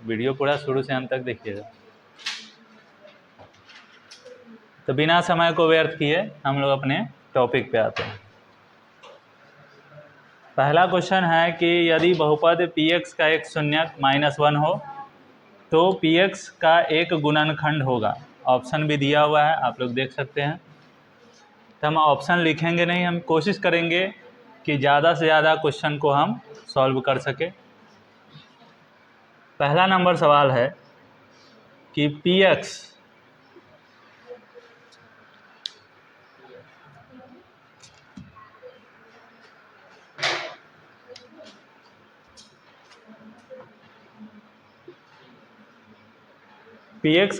Video पूरा शुरू से अंत तक देखिएगा। तो बिना समय को व्यर्थ किए हम लोग अपने टॉपिक पे आते हैं। पहला क्वेश्चन है कि यदि बहुपद px का एक शून्यक -1 हो तो px का एक गुणनखंड होगा। ऑप्शन भी दिया हुआ है, आप लोग देख सकते हैं। तो हम ऑप्शन लिखेंगे नहीं, हम कोशिश करेंगे कि ज़्यादा से ज़्यादा क्वेश्चन को हम सॉल्व कर सके। पहला नंबर सवाल है कि px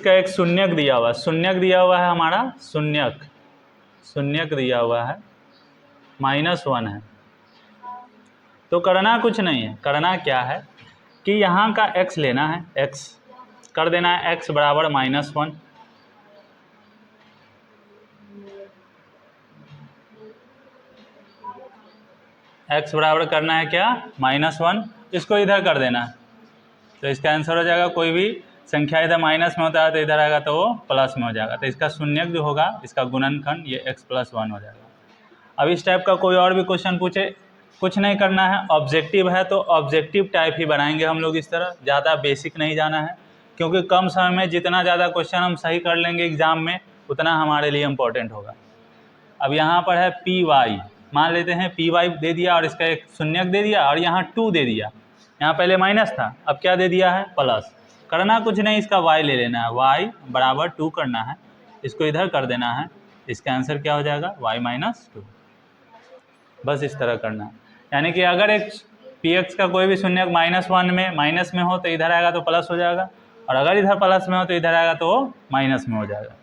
का एक शून्यक दिया हुआ है। शून्यक दिया हुआ है हमारा, शून्यक दिया हुआ है, -1 है। तो करना कुछ नहीं है, करना क्या है कि यहाँ का x लेना है, x कर देना है x बराबर -1। x बराबर करना है क्या, -1। इसको इधर कर देना है, तो इसका आंसर हो जाएगा, कोई भी संख्या इधर माइनस में होता है तो इधर आएगा तो वो प्लस में हो जाएगा। तो इसका शून्यक जो होगा, इसका गुणनखंड ये x + 1 हो जाएगा। अब इस टाइप का कोई और भी क्वेश्चन पूछे, कुछ नहीं करना है, ऑब्जेक्टिव है तो ऑब्जेक्टिव टाइप ही बनाएंगे हम लोग इस तरह, ज़्यादा बेसिक नहीं जाना है, क्योंकि कम समय में जितना ज़्यादा क्वेश्चन हम सही कर लेंगे एग्जाम में उतना हमारे लिए इम्पोर्टेंट होगा। अब यहाँ पर है पी वाई, मान लेते हैं पी वाई दे दिया और इसका एक शून्यक दे दिया और यहाँ 2 दे दिया। यहाँ पहले माइनस था, अब क्या दे दिया है, प्लस। करना कुछ नहीं, इसका y ले लेना है, y बराबर 2 करना है, इसको इधर कर देना है, इसका आंसर क्या हो जाएगा, y - 2। बस इस तरह करना है। यानी कि अगर एक px का कोई भी शून्यक -1 में माइनस में हो तो इधर आएगा तो प्लस हो जाएगा, और अगर इधर प्लस में हो तो इधर आएगा तो वो माइनस में हो जाएगा।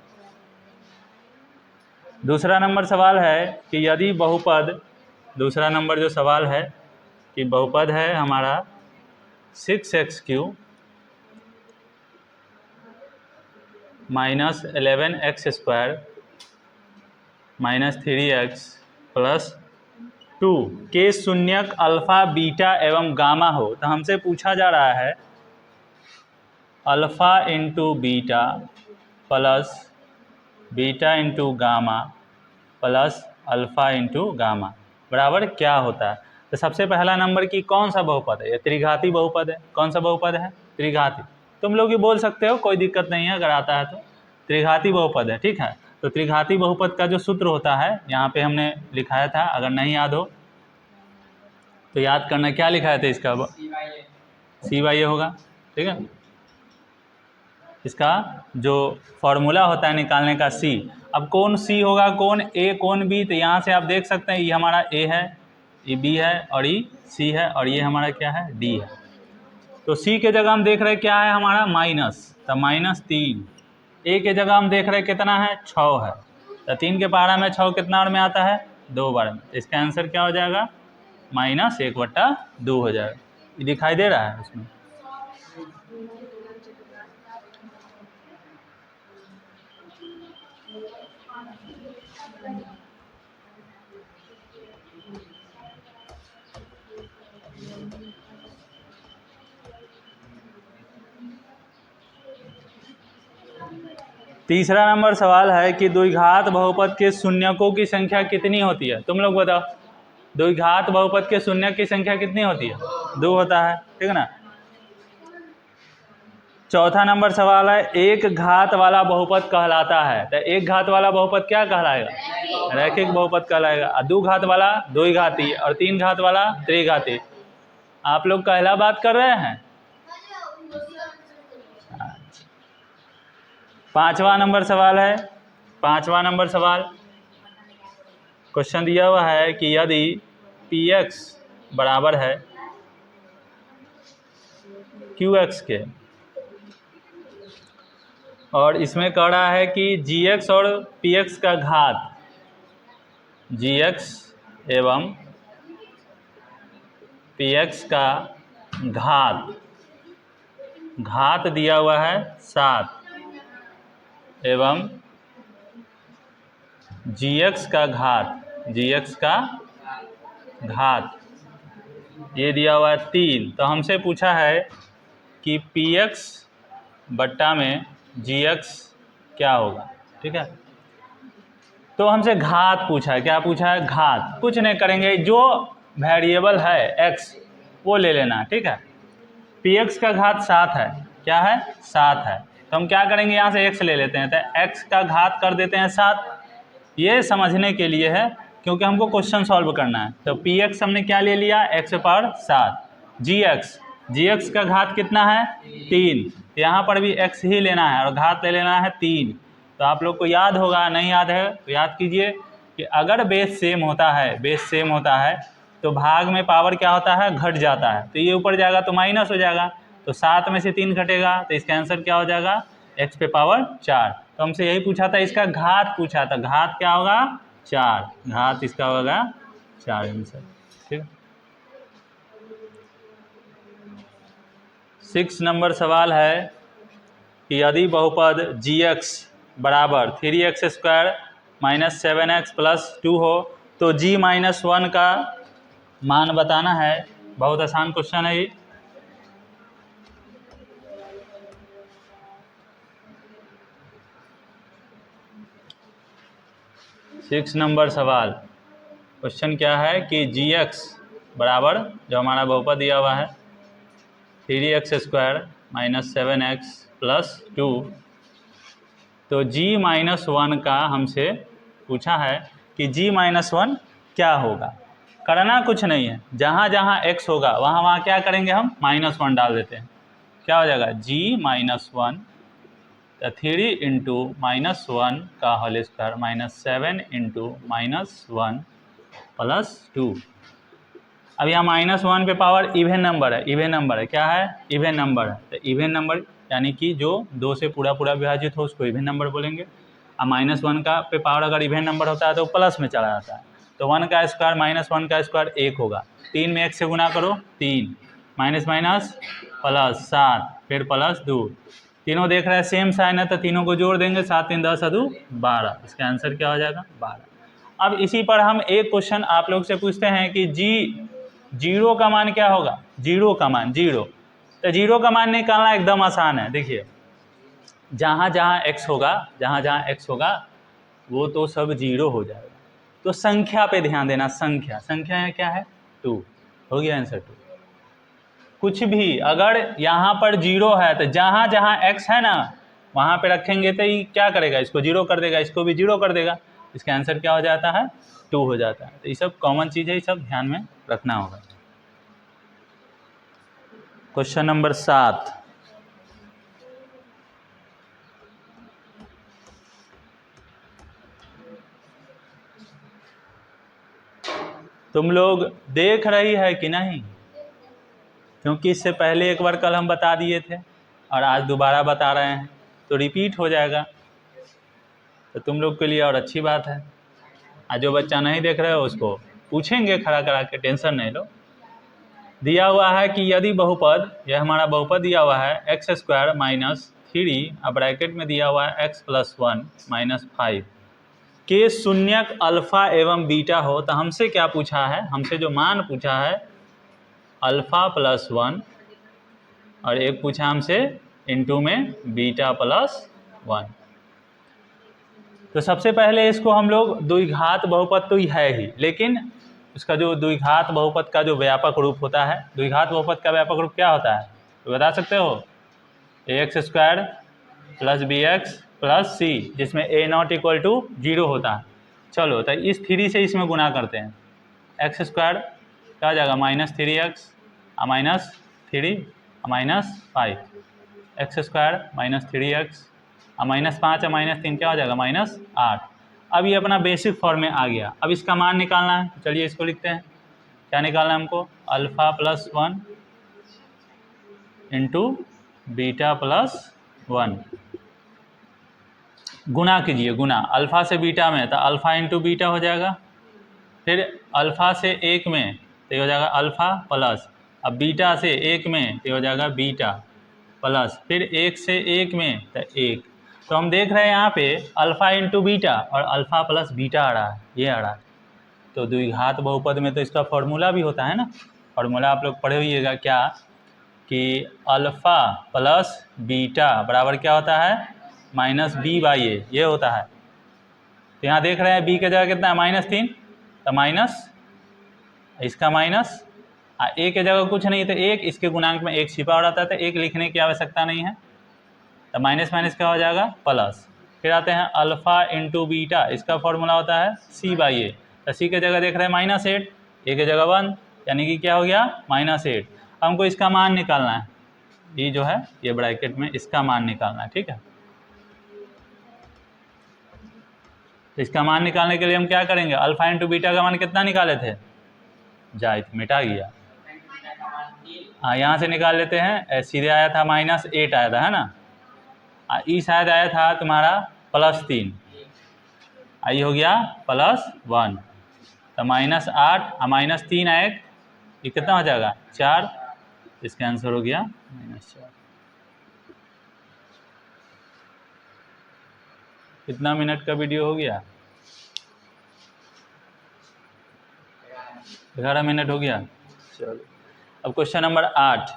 दूसरा नंबर सवाल है कि यदि बहुपद, दूसरा नंबर जो सवाल है कि बहुपद है हमारा 6x³ - 11x² - 3x + 2 के शून्यक अल्फ़ा, बीटा एवं गामा हो। तो हमसे पूछा जा रहा है alpha × beta plus beta × gamma plus alpha × gamma बराबर क्या होता है। तो सबसे पहला नंबर की कौन सा बहुपद है, ये त्रिघाती बहुपद है। कौन सा बहुपद है, त्रिघाती। तुम लोग भी बोल सकते हो, कोई दिक्कत नहीं है, अगर आता है तो। त्रिघाती बहुपद है, ठीक है। तो त्रिघाती बहुपद का जो सूत्र होता है यहाँ पे हमने लिखाया था, अगर नहीं याद हो तो याद करना, क्या लिखाया था इसका, CA होगा, ठीक है। इसका जो फॉर्मूला होता है निकालने का C। अब कौन C होगा, कौन A कौन B, तो यहाँ से आप देख सकते हैं ये हमारा A है, ये B है और ये C है, और ये हमारा क्या है, D है। तो C के जगह हम देख रहे हैं क्या है हमारा, माइनस, तो -3। A के जगह हम देख रहे हैं कितना है, 6 है। तो 3 के पहाड़ा में 6 कितना बार में आता है, 2 बार में। इसका आंसर क्या हो जाएगा, -1/2 हो जाएगा। ये दिखाई दे रहा है उसमें। तीसरा नंबर सवाल है कि द्विघात बहुपद के शून्यकों की संख्या कितनी होती है। तुम लोग बताओ, द्विघात बहुपद के शून्यक की संख्या कितनी होती है, 2 होता है, ठीक है ना। चौथा नंबर सवाल है एक घात वाला बहुपद कहलाता है। तो एक घात वाला बहुपद क्या कहलाएगा, रैखिक बहुपद कहलाएगा। और 2 घात वाला द्विघाती, और 3 घात वाला त्रिघाती। आप लोग कहला बात कर रहे हैं। पांचवा नंबर सवाल है, पांचवा नंबर सवाल क्वेश्चन दिया हुआ है कि यदि px बराबर है qx के, और इसमें कह रहा है कि gx और px का घात, gx एवं px का घात दिया हुआ है 7 एवं gx का घात ये दिया हुआ है 3। तो हमसे पूछा है कि पी एक्स बट्टा में जी एक्स क्या होगा। ठीक है, तो हमसे घात पूछा है। क्या पूछा है? घात। कुछ नहीं करेंगे, जो वेरिएबल है x वो ले लेना। ठीक है, पी एक्स का घात 7 है। क्या है? 7 है। तो हम क्या करेंगे, यहाँ से x ले लेते हैं, तो x का घात कर देते हैं 7। ये समझने के लिए है क्योंकि हमको क्वेश्चन सॉल्व करना है। तो पी एक्स हमने क्या ले लिया? x power 7। जी एक्स का घात कितना है? 3। यहाँ पर भी x ही लेना है और घात ले लेना है 3। तो आप लोग को याद होगा, नहीं याद है तो याद कीजिए कि अगर बेस सेम होता है तो भाग में पावर क्या होता है? घट जाता है। तो ये ऊपर जाएगा तो माइनस हो जाएगा, तो 7 में से 3 घटेगा, तो इसका आंसर क्या हो जाएगा? x पे पावर 4। तो हमसे यही पूछा था, इसका घात पूछा था। घात क्या होगा? 4। घात इसका होगा 4 आंसर। ठीक, 6 नंबर सवाल है कि यदि बहुपद gx बराबर 3x² माइनस 7x प्लस 2 हो तो g-1 का मान बताना है। बहुत आसान क्वेश्चन है ये। सिक्स नंबर सवाल, क्वेश्चन क्या है कि gx बराबर, जो हमारा बहुपद दिया हुआ है 3x² माइनस 7x प्लस 2, तो g-1 का हमसे पूछा है कि g-1 क्या होगा। करना कुछ नहीं है, जहाँ जहाँ x होगा वहाँ वहाँ क्या करेंगे हम? -1 डाल देते हैं। क्या हो जाएगा? g-1 तो 3 इंटू -1 का whole square minus 7 into -1 plus 2। अब यहाँ -1 पे पावर इवन नंबर है। क्या है? इवन नंबर है। तो इवन नंबर यानी कि जो 2 से पूरा विभाजित हो उसको इवन नंबर बोलेंगे। अब -1 का पे पावर अगर इवन नंबर होता है तो प्लस में चला जाता है। तो 1 का स्क्वायर -1 का स्क्वायर 1 होगा। 3 में 1 से गुना करो, 3 माइनस माइनस प्लस 7 फिर प्लस 2। तीनों देख रहे हैं सेम साइन है तो तीनों को जोड़ देंगे, 7 3 10 2 12। इसका आंसर क्या हो जाएगा? 12। अब इसी पर हम एक क्वेश्चन आप लोग से पूछते हैं कि जीरो का मान क्या होगा? जीरो का मान, तो जीरो का मान निकालना एकदम आसान है। देखिए, जहाँ जहाँ x होगा वो तो सब जीरो हो जाएगा। तो संख्या पे ध्यान देना। संख्या क्या है? 2। हो गया आंसर 2। कुछ भी अगर यहाँ पर जीरो है तो जहाँ जहाँ x है ना वहाँ पे रखेंगे तो ये क्या करेगा? इसको जीरो कर देगा, इसको भी जीरो कर देगा। इसका आंसर क्या हो जाता है? 2 हो जाता है। तो ये सब कॉमन चीज़ है, ये सब ध्यान में रखना होगा। क्वेश्चन नंबर 7, तुम लोग देख रही है कि नहीं? क्योंकि इससे पहले एक बार कल हम बता दिए थे और आज दोबारा बता रहे हैं तो रिपीट हो जाएगा। तो तुम लोग के लिए और अच्छी बात है। आज जो बच्चा नहीं देख रहे हो उसको पूछेंगे खड़ा करा के, टेंशन नहीं लो। दिया हुआ है कि यदि बहुपद, यह हमारा बहुपद दिया हुआ है x² माइनस 3 अब ब्रैकेट में दिया हुआ है x प्लस 1 माइनस 5 के शून्यक अल्फा एवं बीटा हो, तो हमसे क्या पूछा है? हमसे जो मान पूछा है अल्फा प्लस 1 और एक पूछा हमसे इनटू में बीटा प्लस 1। तो सबसे पहले इसको हम लोग द्विघात बहुपद तो है ही, लेकिन उसका जो द्विघात बहुपद का जो व्यापक रूप होता है, द्विघात बहुपद का व्यापक रूप क्या होता है तो बता सकते हो? ax² plus bx plus c, जिसमें a0 = 0 होता है। चलो तो इस 3 से इसमें गुना करते हैं। x² क्या हो जाएगा? -3x minus 3 minus 5 x² minus 3x minus 5 minus 3 क्या हो जाएगा? -8। अब ये अपना बेसिक फॉर्म में आ गया। अब इसका मान निकालना है, चलिए इसको लिखते हैं। क्या निकालना है हमको? Alpha plus 1 into beta plus 1। गुना कीजिए, गुना अल्फ़ा से बीटा में तो अल्फ़ा इंटू बीटा हो जाएगा, फिर अल्फ़ा से 1 में तो ये हो जाएगा अल्फ़ा प्लस, अब बीटा से 1 में तो हो जाएगा बीटा प्लस, फिर 1 से 1 में तो 1। तो हम देख रहे हैं यहाँ पे अल्फ़ा इंटू बीटा और अल्फ़ा प्लस बीटा आ रहा है, ये आ रहा है। तो द्विघात बहुपद में तो इसका फॉर्मूला भी होता है ना, फॉर्मूला आप लोग पढ़े होइएगा क्या कि अल्फ़ा प्लस बीटा बराबर क्या होता है माइनस बी बाई ए, ये होता है। तो यहाँ देख रहे हैं बी की जगह कितना है -3, तो माइनस इसका माइनस ए की जगह कुछ नहीं, तो एक, इसके गुणांक में एक छिपा हो रहता है तो एक लिखने की आवश्यकता नहीं है, तो माइनस माइनस क्या हो जाएगा प्लस। फिर आते हैं अल्फ़ा इंटू बीटा, इसका फॉर्मूला होता है सी बाई ए, तो सी की जगह देख रहे हैं -8, ए की जगह 1, यानी कि क्या हो गया -8। हमको इसका मान निकालना है, ये जो है ये ब्रैकेट में इसका मान निकालना है, ठीक है। तो इसका मान निकालने के लिए हम क्या करेंगे, अल्फ़ा इंटू बीटा का मान कितना निकाले थे, जाए मिटा गया, हाँ यहाँ से निकाल लेते हैं, सीधे आया था -8 आया था, है ना, ई शायद आया था तुम्हारा +3, आई हो गया +1, तो -8 और -3 आए, ये कितना हो जाएगा 4, इसका आंसर हो गया -4। कितना मिनट का वीडियो हो गया, 11 मिनट हो गया। चलो अब क्वेश्चन नंबर 8,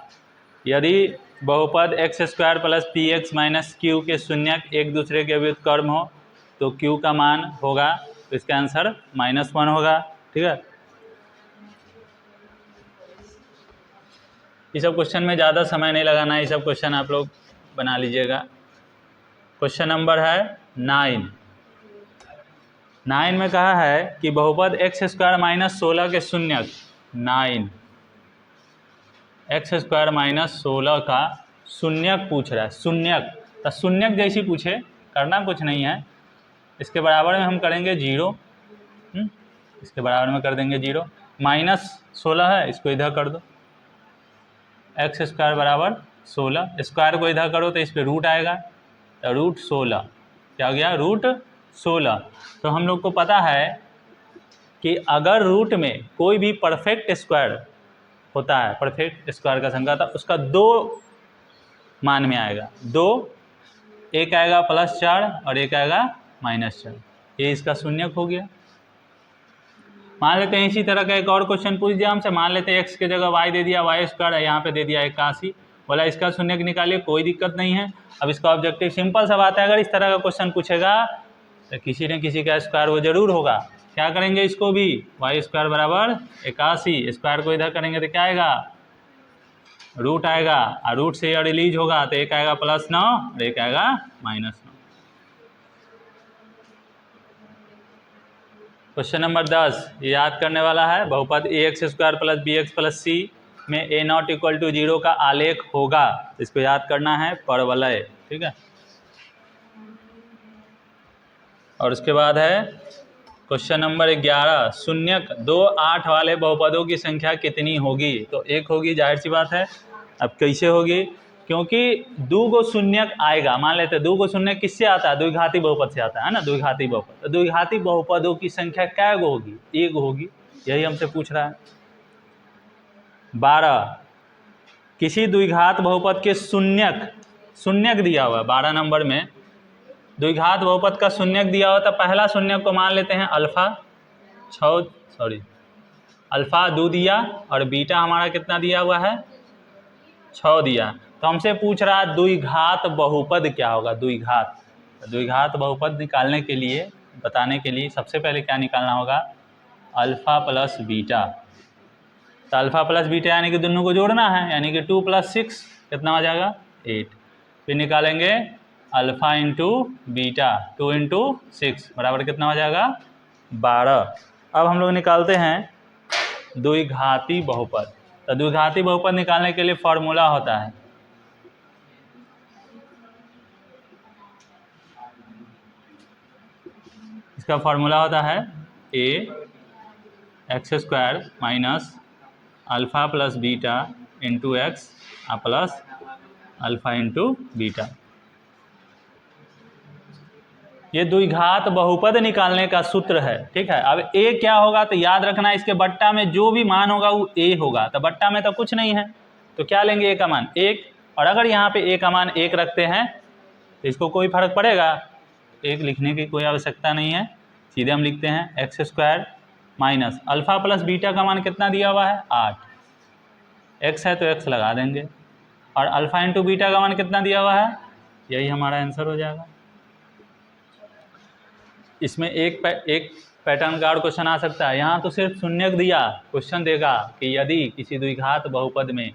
यदि बहुपद x² + px - q के शून्यक एक दूसरे के व्युत्क्रम हो तो q का मान होगा, तो इसका आंसर -1 होगा, ठीक है। ये सब क्वेश्चन में ज़्यादा समय नहीं लगाना है, ये सब क्वेश्चन आप लोग बना लीजिएगा। क्वेश्चन नंबर है 9 में कहा है कि बहुपद x² - 16 के शून्यक 9 x² - 16 का शून्यक पूछ रहा है, शून्यक, तो शून्यक जैसी पूछे करना कुछ नहीं है, इसके बराबर में हम करेंगे 0, इसके बराबर में कर देंगे 0, -16 है इसको इधर कर दो, x² बराबर 16, स्क्वायर को इधर करो तो इस पर रूट आएगा, तो √16 क्या हो गया √16। तो हम लोग को पता है कि अगर रूट में कोई भी परफेक्ट स्क्वायर होता है, परफेक्ट स्क्वायर का संख्या था, उसका 2 मान में आएगा, 2, एक आएगा +4 और एक आएगा -4, ये इसका शून्यक हो गया। मान लेते हैं इसी तरह का एक और क्वेश्चन पूछ दिया हमसे, मान लेते हैं x की जगह y दे दिया, y² यहाँ पे दे दिया 81, बोला इसका शून्यक निकालिए, कोई दिक्कत नहीं है। अब इसका ऑब्जेक्टिव सिंपल सा बात है, अगर इस तरह का क्वेश्चन पूछेगा तो किसी न किसी का स्क्वायर वो जरूर होगा, क्या करेंगे इसको भी, y² बराबर 81, स्क्वायर को इधर करेंगे तो क्या आएगा रूट आएगा, और रूट से यह रिलीज होगा तो एक आएगा +9 और एक आएगा -9। क्वेश्चन नंबर 10 ये याद करने वाला है, बहुपद ax² + bx + c में a0 = 0 का आलेख होगा, इसको याद करना है परवलय, ठीक है। और उसके बाद है क्वेश्चन नंबर 11, शून्यक 2, 8 वाले बहुपदों की संख्या कितनी होगी, तो 1 होगी, जाहिर सी बात है। अब कैसे होगी, क्योंकि 2 गो शून्यक आएगा, मान लेते हैं 2 गो शून्यक किससे आता है, द्विघाती बहुपद से आता है ना, द्विघाती बहुपद, तो द्विघाती बहुपदों की संख्या क्या गो होगी, 1 होगी, यही हमसे पूछ रहा है। 12, किसी द्विघात बहुपद के शून्यक दिया हुआ है, 12 नंबर में द्विघात बहुपद का शून्यक दिया हुआ, तो पहला शून्यक को मान लेते हैं अल्फा 2 दिया और बीटा हमारा कितना दिया हुआ है 6 दिया। तो हमसे पूछ रहा है द्विघात बहुपद क्या होगा, द्विघात बहुपद निकालने के लिए, बताने के लिए सबसे पहले क्या निकालना होगा, अल्फा प्लस बीटा, तो अल्फा प्लस बीटा यानी कि दोनों को जोड़ना है, यानी कि 2 + 6 कितना हो जाएगा 8, फिर निकालेंगे अल्फा इंटू बीटा, 2 × 6 बराबर कितना हो जाएगा 12। अब हम लोग निकालते हैं द्विघाती बहुपद, तो द्विघाती बहुपद निकालने के लिए फॉर्मूला होता है, इसका फॉर्मूला होता है ax² - alpha plus beta into x plus alpha into beta. ये द्विघात बहुपद निकालने का सूत्र है, ठीक है। अब a क्या होगा, तो याद रखना इसके बट्टा में जो भी मान होगा वो a होगा, तो बट्टा में तो कुछ नहीं है, तो क्या लेंगे a का मान 1, और अगर यहाँ पे a का मान 1 रखते हैं तो इसको कोई फर्क पड़ेगा, 1 लिखने की कोई आवश्यकता नहीं है, सीधे हम लिखते हैं x² - अल्फ़ा प्लस बीटा का मान कितना दिया हुआ है 8, x है तो x लगा देंगे, और अल्फा इंटू बीटा का मान कितना दिया हुआ है, यही हमारा आंसर हो जाएगा। इसमें एक पैटर्न का और क्वेश्चन आ सकता है। यहाँ तो सिर्फ शून्यक दिया, क्वेश्चन देगा कि यदि किसी द्विघात बहुपद में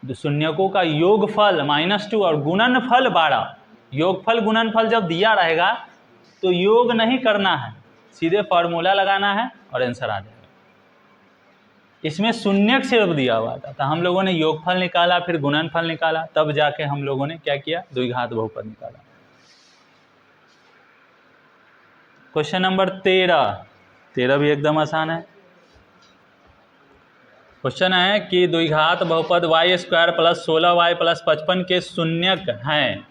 शून्यकों का योगफल -2 और गुणनफल 12, योगफल गुणनफल जब दिया रहेगा तो योग नहीं करना है, सीधे फॉर्मूला लगाना है और आंसर आ जाएगा। इसमें शून्यक सिर्फ दिया हुआ था, तो हम लोगों ने योगफल निकाला, फिर गुणनफल निकाला, तब जाके हम लोगों ने क्या किया, द्विघात बहुपद निकाला। क्वेश्चन नंबर 13 भी एकदम आसान है। क्वेश्चन है कि द्विघात बहुपद y² + 16y + 55 के शून्यक हैं।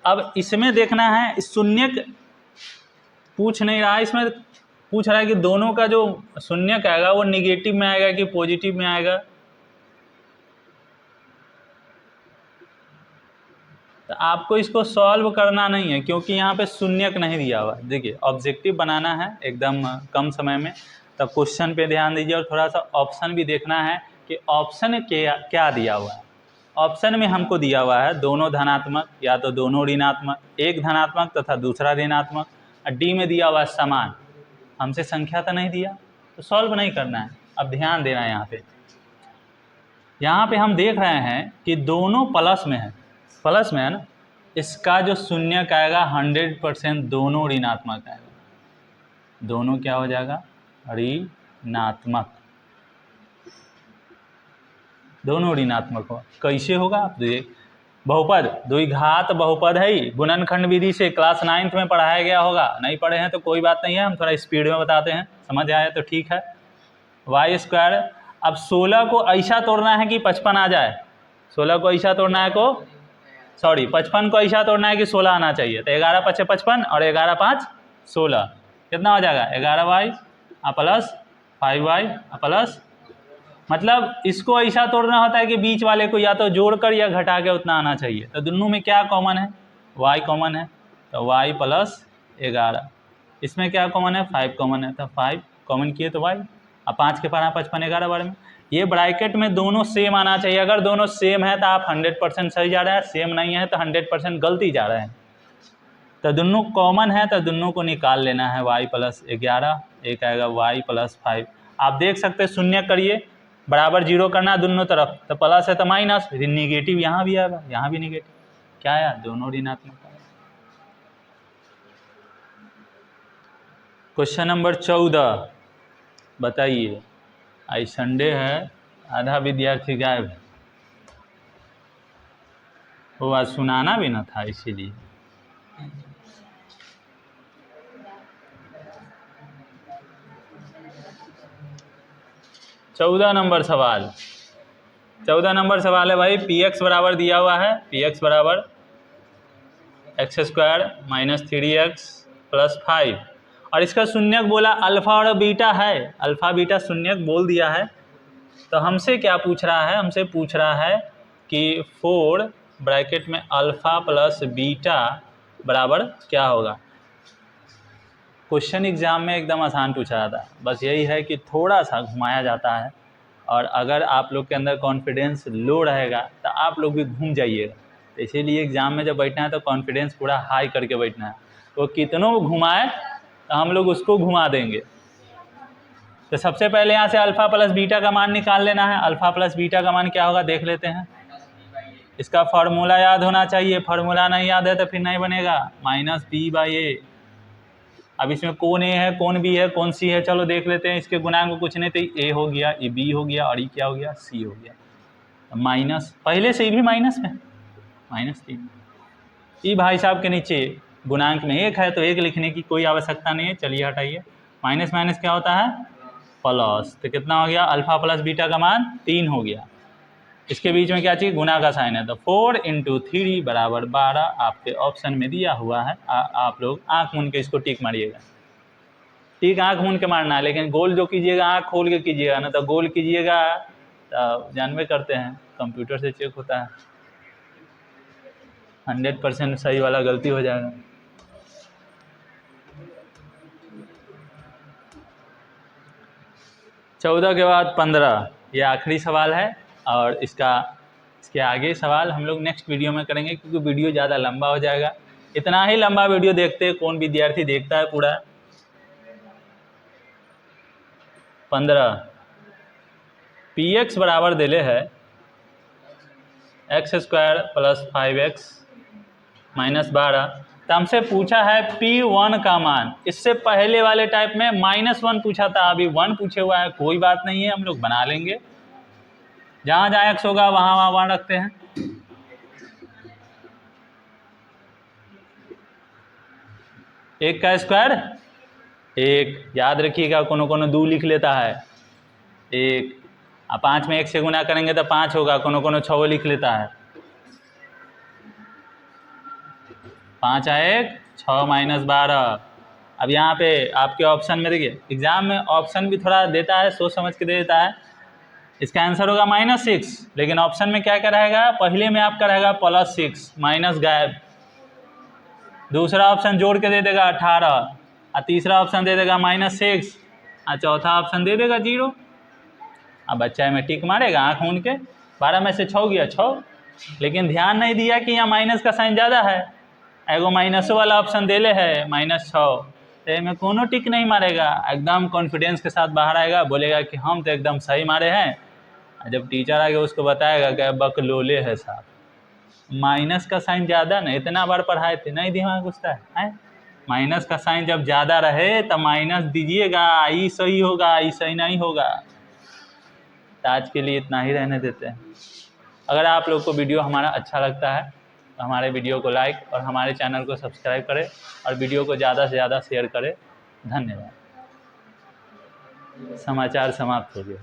अब इसमें देखना है, शून्यक पूछ नहीं रहा है, इसमें पूछ रहा है कि दोनों का जो शून्यक आएगा वो निगेटिव में आएगा कि पॉजिटिव में आएगा। तो आपको इसको सॉल्व करना नहीं है, क्योंकि यहाँ पे शून्यक नहीं दिया हुआ। देखिए, ऑब्जेक्टिव बनाना है एकदम कम समय में, तब क्वेश्चन पे ध्यान दीजिए और थोड़ा सा ऑप्शन भी देखना है कि ऑप्शन क्या दिया हुआ है। ऑप्शन में हमको दिया हुआ है दोनों धनात्मक या तो दोनों ऋणात्मक, एक धनात्मक तथा दूसरा ऋणात्मक, और डी में दिया हुआ है समान। हमसे संख्या तो नहीं दिया, तो सॉल्व नहीं करना है। अब ध्यान देना है यहाँ पे हम देख रहे हैं कि दोनों प्लस में है, प्लस में है ना, इसका जो शून्यक आएगा 100% दोनों ऋणात्मक आएगा, दोनों क्या हो जाएगा, ऋणात्मक, दोनों ऋणात्मक हो। कैसे होगा आप देख, बहुपद द्विघात बहुपद है, गुणनखंड विधि से क्लास 9th में पढ़ाया गया होगा, नहीं पढ़े हैं तो कोई बात नहीं है, हम थोड़ा स्पीड में बताते हैं, समझ आया तो ठीक है। y², अब 16 को ऐसा तोड़ना है कि 55 आ जाए, 16 को ऐसा तोड़ना है 55 को ऐसा तोड़ना है कि 16 आना चाहिए। तो 11 × 5 = 55 और 11 × 5 = 16, कितना हो जाएगा, 11y + 5y +, मतलब इसको ऐसा तोड़ना होता है कि बीच वाले को या तो जोड़कर या घटा के उतना आना चाहिए। तो दोनों में क्या कॉमन है, y कॉमन है, तो y + 11, इसमें क्या कॉमन है, 5 कॉमन है, तो 5 कॉमन किए तो y, अब 5 के 55 11 बार में, ये ब्रैकेट में दोनों सेम आना चाहिए। अगर दोनों सेम है तो आप 100% सही जा रहे हैं, सेम नहीं है तो 100% गलती जा रहे हैं। तो दोनों कॉमन है तो दोनों को निकाल लेना है, y + 11, एक आएगा y + 5। आप देख सकते हैं, शून्य करिए, बराबर 0 करना दोनों तरफ, तो प्लस है तो माइनस, निगेटिव यहाँ भी आएगा, यहाँ भी निगेटिव, क्या आया, दोनों ऋणात्मक। क्वेश्चन नंबर 14 बताइए, आज संडे है, आधा विद्यार्थी गायब है, वो आज सुनाना भी ना था इसीलिए। चौदह नंबर सवाल है भाई, px बराबर दिया हुआ है, px बराबर x² - 3x + 5, और इसका शून्यक बोला अल्फा और बीटा है, अल्फा बीटा शून्यक बोल दिया है। तो हमसे क्या पूछ रहा है, हमसे पूछ रहा है कि 4 ब्रैकेट में अल्फा + बीटा बराबर क्या होगा। क्वेश्चन एग्जाम में एकदम आसान पूछा जाता है, बस यही है कि थोड़ा सा घुमाया जाता है, और अगर आप लोग के अंदर कॉन्फिडेंस लो रहेगा तो आप लोग भी घूम जाइएगा। तो इसीलिए एग्ज़ाम में जब बैठना है तो कॉन्फिडेंस पूरा हाई करके बैठना है, वो कितनों घुमाए तो हम लोग उसको घुमा देंगे। तो सबसे पहले यहाँ से अल्फा + बीटा का मान निकाल लेना है। अल्फा + बीटा का मान क्या होगा देख लेते हैं। इसका फार्मूला याद होना चाहिए, फार्मूला नहीं याद है तो फिर नहीं बनेगा, -b/a। अब इसमें कौन ए है, कौन बी है, कौन सी है, चलो देख लेते हैं। इसके गुणांक कुछ नहीं, तो ए हो गया, ये बी हो गया, और ये क्या हो गया, सी हो गया। तो माइनस, पहले से ही भी माइनस में, -3। ई भाई साहब के नीचे गुणांक में 1 है तो 1 लिखने की कोई आवश्यकता नहीं है, चलिए हटाइए। माइनस माइनस क्या होता है, प्लस। तो कितना हो गया, अल्फा + बीटा का मान 3 हो गया। इसके बीच में क्या चाहिए, गुना का साइन है, तो 4 × 3 = 12 आपके ऑप्शन में दिया हुआ है। आप लोग आँख मूंद के इसको टिक मारिएगा, टिक आँख मूंद के मारना है, लेकिन गोल जो कीजिएगा आँख खोल के कीजिएगा ना, तो गोल कीजिएगा तो जानबे करते हैं कंप्यूटर से चेक होता है, 100% सही वाला गलती हो जाएगा। चौदह के बाद 15, ये आखिरी सवाल है और इसका इसके आगे सवाल हम लोग नेक्स्ट वीडियो में करेंगे, क्योंकि वीडियो ज़्यादा लंबा हो जाएगा। इतना ही लंबा वीडियो देखते कौन विद्यार्थी देखता है पूरा। 15 px बराबर दिले है x² + 5x -12। तो हमसे पूछा है P1 का मान। इससे पहले वाले टाइप में -1 पूछा था, अभी 1 पूछे हुआ है। कोई बात नहीं है, हम लोग बना लेंगे। जहाँ जहाँ x होगा वहाँ वहाँ 1 रखते हैं। एक का स्क्वायर 1, याद रखिएगा, कोनो 2 लिख लेता है 1। अब 5 में 1 से गुना करेंगे तो 5 होगा, कोनो 6 लिख लेता है। 5 1 6 -12। अब यहाँ पे आपके ऑप्शन में देखिए, एग्जाम में ऑप्शन भी थोड़ा देता है, सोच समझ के दे देता है। इसका आंसर होगा -6, लेकिन ऑप्शन में क्या रहेगा, पहले में आपका रहेगा +6, माइनस गायब। दूसरा ऑप्शन जोड़ के दे देगा 18, और तीसरा ऑप्शन दे देगा -6, और चौथा ऑप्शन दे देगा 0। अब बच्चा में टिक मारेगा आँख मूंद के, 12 में से 6 गया 6, लेकिन ध्यान नहीं दिया कि यहाँ माइनस का साइन ज़्यादा है। एगो माइनसो वाला ऑप्शन देले है -6, तो में कोनो टिक नहीं मारेगा, एकदम कॉन्फिडेंस के साथ बाहर आएगा, बोलेगा कि हम तो एकदम सही मारे हैं। जब टीचर आएगा उसको बताएगा कि बकलोले है साहब, माइनस का साइन ज़्यादा ना, इतना बार पढ़ाए थे, नहीं दिमाग घुसता है। माइनस का साइन जब ज़्यादा रहे तो माइनस दीजिएगा, ई सही होगा, ई सही नहीं होगा। तो आज के लिए इतना ही रहने देते हैं। अगर आप लोग को वीडियो हमारा अच्छा लगता है तो हमारे वीडियो को लाइक और हमारे चैनल को सब्सक्राइब करें, और वीडियो को ज़्यादा से ज़्यादा शेयर करें। धन्यवाद। समाचार समाप्त हो गया।